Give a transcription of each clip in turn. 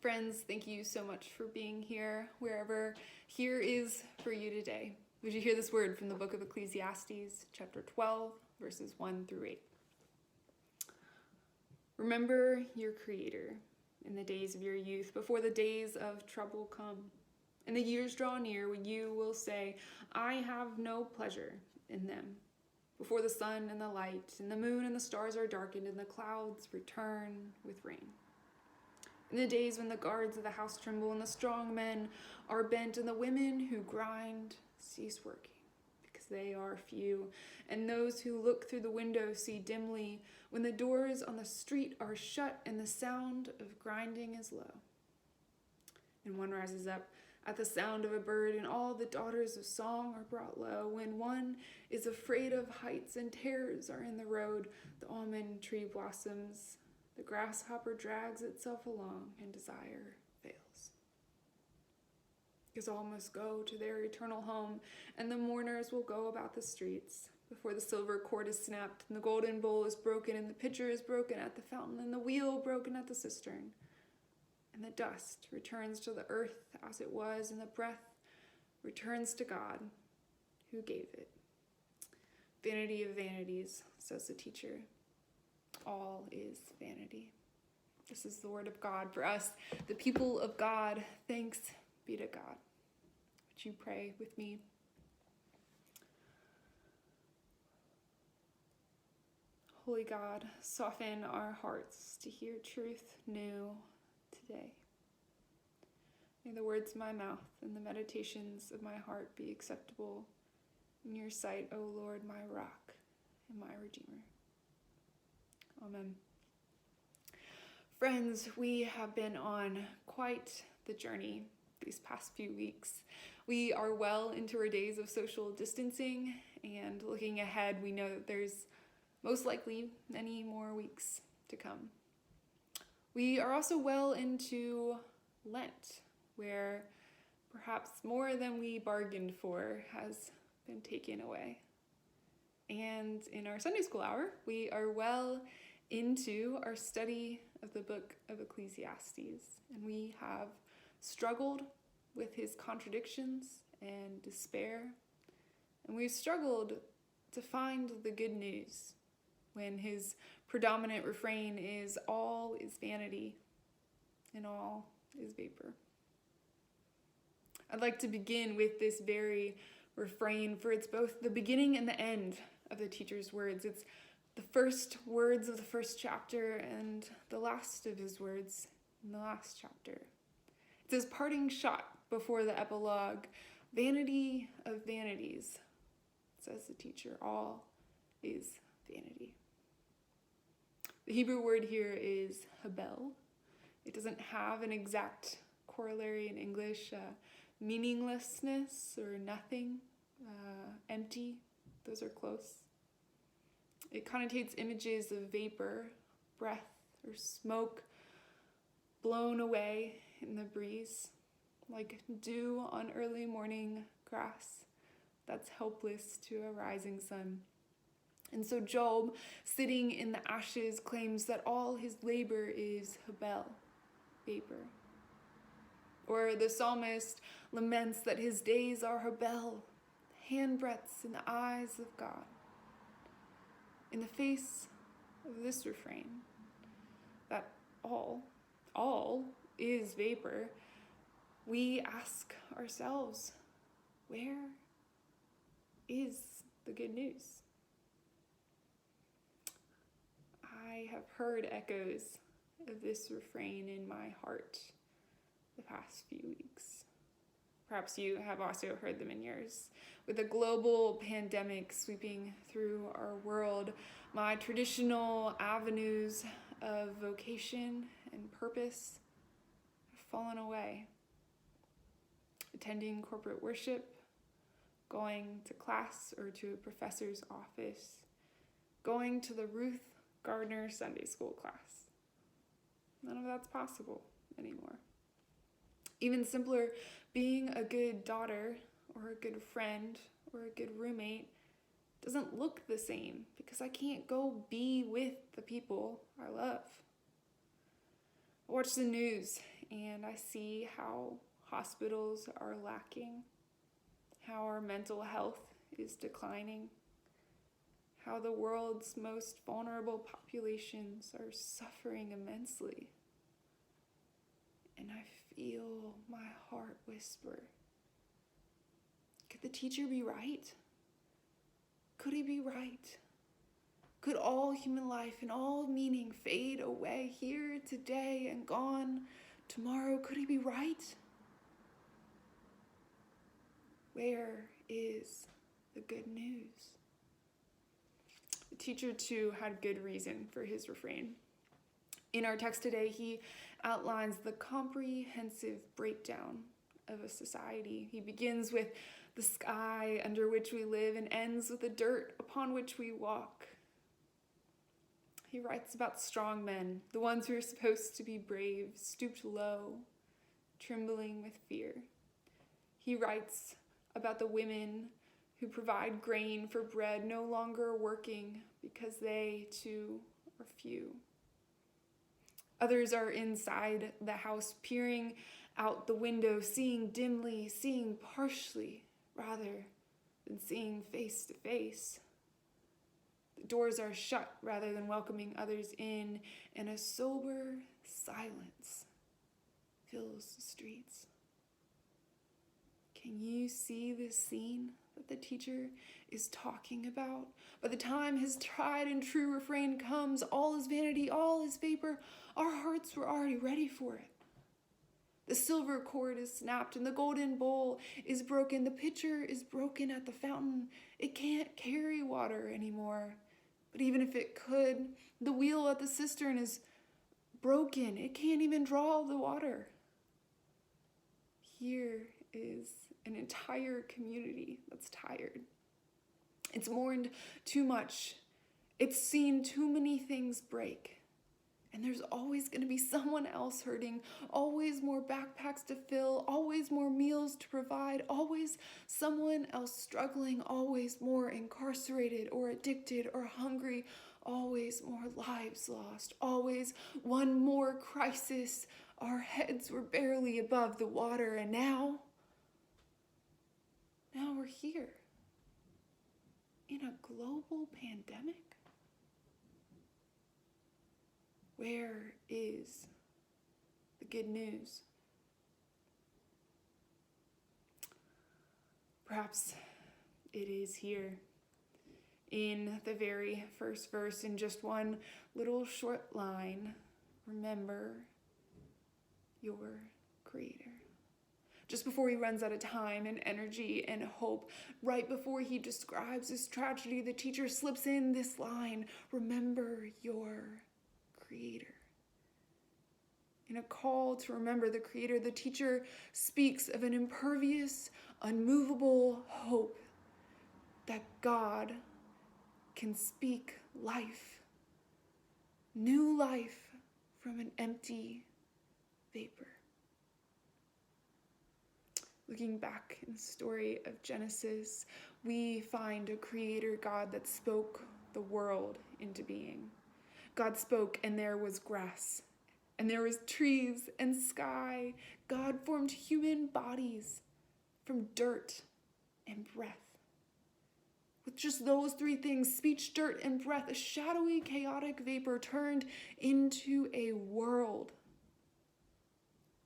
Friends, thank you so much for being here, wherever here is for you today. Would you hear this word from the book of Ecclesiastes, chapter 12, verses 1 through 8. Remember your Creator in the days of your youth, before the days of trouble come. And the years draw near when you will say, I have no pleasure in them. Before the sun and the light, and the moon and the stars are darkened, and the clouds return with rain. In the days when the guards of the house tremble, and the strong men are bent, and the women who grind cease working, because they are few, and those who look through the window see dimly, when the doors on the street are shut, and the sound of grinding is low. And one rises up at the sound of a bird, and all the daughters of song are brought low. When one is afraid of heights, and terrors are in the road, the almond tree blossoms, the grasshopper drags itself along, and desire fails. Because all must go to their eternal home, and the mourners will go about the streets, before the silver cord is snapped, and the golden bowl is broken, and the pitcher is broken at the fountain, and the wheel broken at the cistern. And the dust returns to the earth as it was, and the breath returns to God who gave it. Vanity of vanities, says the teacher. All is vanity. This is the word of God for us, the people of God. Thanks be to God. Would you pray with me? Holy God, soften our hearts to hear truth new today. May the words of my mouth and the meditations of my heart be acceptable in your sight, O Lord, my rock and my redeemer. Amen. Friends, we have been on quite the journey these past few weeks. We are well into our days of social distancing, and looking ahead, we know that there's most likely many more weeks to come. We are also well into Lent, where perhaps more than we bargained for has been taken away. And in our Sunday school hour, we are well into our study of the book of Ecclesiastes, and we have struggled with his contradictions and despair, and we've struggled to find the good news when his predominant refrain is all is vanity and all is vapor. I'd like to begin with this very refrain, for it's both the beginning and the end of the teacher's words. It's the first words of the first chapter and the last of his words in the last chapter. It's his parting shot before the epilogue. Vanity of vanities, says the teacher. All is vanity. The Hebrew word here is habel. It doesn't have an exact corollary in English. Meaninglessness or nothing, empty, those are close. It connotates images of vapor, breath, or smoke blown away in the breeze, like dew on early morning grass that's helpless to a rising sun. And so Job, sitting in the ashes, claims that all his labor is habel, vapor. Or the psalmist laments that his days are habel, handbreadths in the eyes of God. In the face of this refrain, that all is vapor, we ask ourselves, where is the good news? I have heard echoes of this refrain in my heart the past few weeks. Perhaps you have also heard them in yours. With a global pandemic sweeping through our world, my traditional avenues of vocation and purpose have fallen away. Attending corporate worship, going to class or to a professor's office, going to the Ruth Gardner Sunday school class. None of that's possible anymore. Even simpler, being a good daughter or a good friend or a good roommate doesn't look the same because I can't go be with the people I love. I watch the news and I see how hospitals are lacking, how our mental health is declining, how the world's most vulnerable populations are suffering immensely. And I feel my heart whisper, could the teacher be right? Could he be right? Could all human life and all meaning fade away here today and gone tomorrow? Could he be right? Where is the good news? The teacher, too, had good reason for his refrain. In our text today, he outlines the comprehensive breakdown of a society. He begins with the sky under which we live and ends with the dirt upon which we walk. He writes about strong men, the ones who are supposed to be brave, stooped low, trembling with fear. He writes about the women who provide grain for bread, no longer working because they, too, are few. Others are inside the house, peering out the window, seeing dimly, seeing partially, rather than seeing face to face. The doors are shut rather than welcoming others in, and a sober silence fills the streets. Can you see this scene that the teacher is talking about? By the time his tried and true refrain comes, all is vanity, all is vapor, our hearts were already ready for it. The silver cord is snapped and the golden bowl is broken. The pitcher is broken at the fountain. It can't carry water anymore. But even if it could, the wheel at the cistern is broken. It can't even draw the water. Here is an entire community that's tired. It's mourned too much. It's seen too many things break. And there's always going to be someone else hurting, always more backpacks to fill, always more meals to provide, always someone else struggling, always more incarcerated or addicted or hungry, always more lives lost, always one more crisis. Our heads were barely above the water, and now we're here in a global pandemic. Where is the good news? Perhaps it is here in the very first verse, in just one little short line. Remember your Creator. Just before he runs out of time and energy and hope, right before he describes this tragedy, the teacher slips in this line, remember your Creator. In a call to remember the Creator, the teacher speaks of an impervious, unmovable hope that God can speak life, new life from an empty vapor. Looking back in the story of Genesis, we find a Creator God that spoke the world into being. God spoke, and there was grass, and there was trees and sky. God formed human bodies from dirt and breath. With just those three things, speech, dirt, and breath, a shadowy, chaotic vapor turned into a world.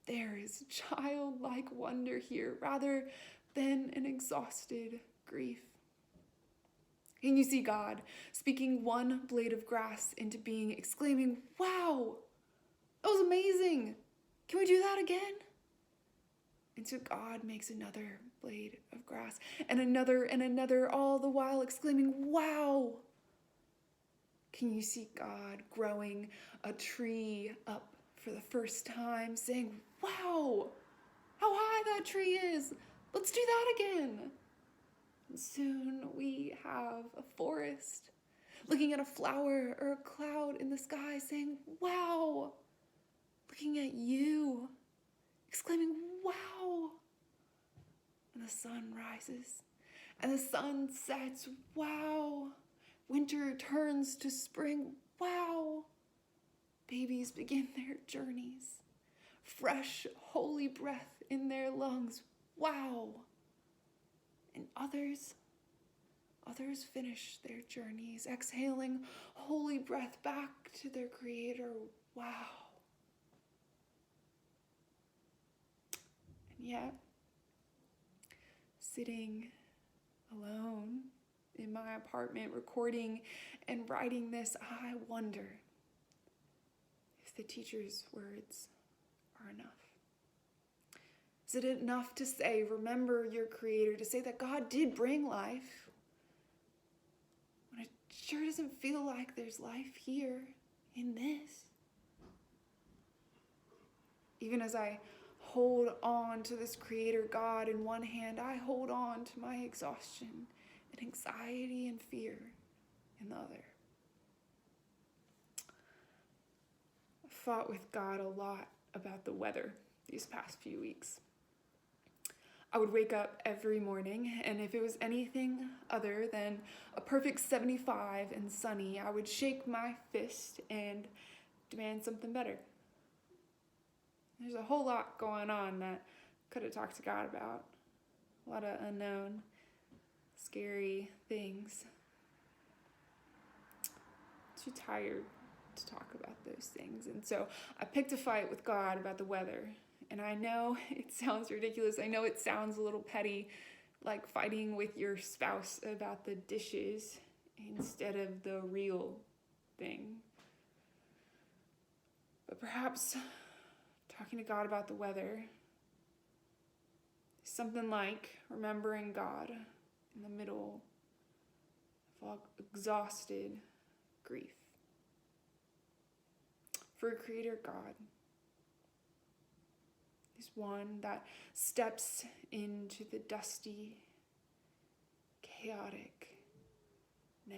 There is childlike wonder here rather than an exhausted grief. Can you see God speaking one blade of grass into being, exclaiming, wow, that was amazing. Can we do that again? And so God makes another blade of grass and another, all the while exclaiming, wow. Can you see God growing a tree up for the first time, saying, wow, how high that tree is. Let's do that again. And soon we have a forest, looking at a flower or a cloud in the sky, saying, wow, looking at you, exclaiming, wow. And the sun rises, and the sun sets, wow. Winter turns to spring, wow. Babies begin their journeys. fresh, holy breath in their lungs. Wow! And others finish their journeys, exhaling holy breath back to their Creator. Wow! And yet, sitting alone in my apartment, recording and writing this, I wonder if the teacher's words are enough. Is it enough to say, remember your Creator, to say that God did bring life, when it sure doesn't feel like there's life here in this? Even as I hold on to this Creator God in one hand, I hold on to my exhaustion and anxiety and fear in the other. I fought with God a lot about the weather these past few weeks. I would wake up every morning, and if it was anything other than a perfect 75 and sunny, I would shake my fist and demand something better. There's a whole lot going on that I could have talked to God about. A lot of unknown, scary things. Too tired to talk about those things. And so I picked a fight with God about the weather. And I know it sounds ridiculous. I know it sounds a little petty, like fighting with your spouse about the dishes instead of the real thing. But perhaps talking to God about the weather is something like remembering God in the middle of all exhausted grief. For a Creator God is one that steps into the dusty, chaotic now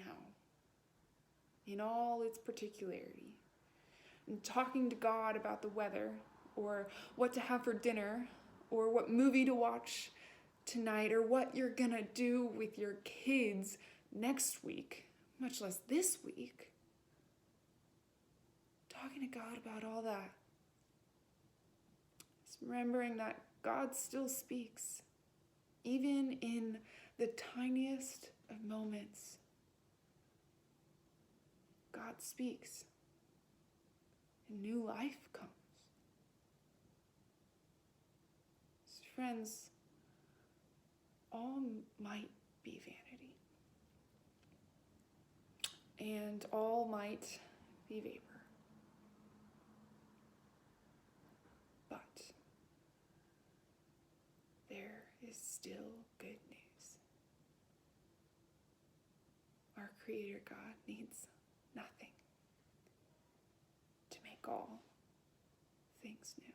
in all its particularity. And talking to God about the weather, or what to have for dinner, or what movie to watch tonight, or what you're gonna do with your kids next week, much less this week. Talking to God about all that. It's remembering that God still speaks, even in the tiniest of moments. God speaks, and new life comes. So friends, all might be vanity, and all might be vapor. But there is still good news. Our Creator God needs nothing to make all things new.